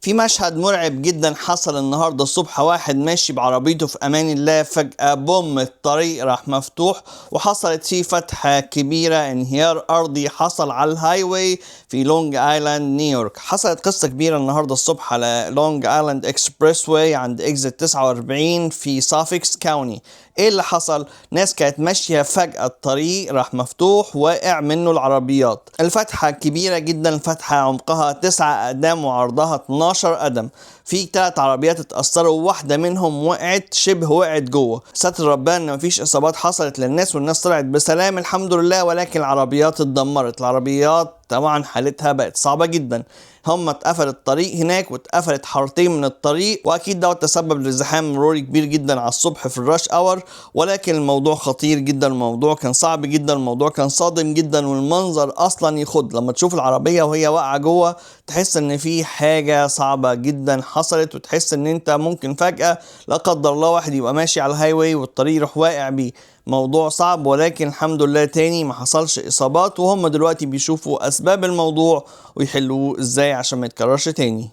في مشهد مرعب جدا حصل النهارده الصبح. واحد ماشي بعربيته في امان الله، فجأة بوم الطريق راح مفتوح وحصلت فيه فتحة كبيرة، انهيار ارضي حصل على الهاي واي في لونج ايلاند نيويورك. حصلت قصة كبيرة النهارده الصبح على لونج ايلاند اكسبريس واي عند اكزit 49 في سافيكس كاوني. ايه اللي حصل؟ ناس كانت ماشية، فجأة الطريق راح مفتوح، واقع منه العربيات. الفتحة كبيرة جدا، الفتحة عمقها 9 اقدام وعرضها 12 قدم. في 3 عربيات اتأثروا، واحدة منهم وقعت، شبه وقعت جوه. ستر ربنا ان مفيش اصابات حصلت للناس والناس طلعت بسلام الحمد لله، ولكن العربيات اتدمرت. العربيات طبعا حالتها بقت صعبة جدا. هم اتقفل الطريق هناك واتقفلت حارتين من الطريق، واكيد ده تسبب لزحام مروري كبير جدا على الصبح في الراش اور. ولكن الموضوع خطير جدا، الموضوع كان صعب جدا، الموضوع كان صادم جدا، والمنظر اصلا يخض. لما تشوف العربية وهي واقعة جوه تحس ان في حاجة صعبة جدا حصلت، وتحس ان انت ممكن فجأة لا قدر الله واحد يبقى ماشي على الهاي واي والطريق يروح واقع بيه. موضوع صعب، ولكن الحمد لله تاني ما حصلش اصابات، وهم دلوقتي بيشوفوا اسباب الموضوع ويحلوه ازاي عشان ما يتكررش تاني.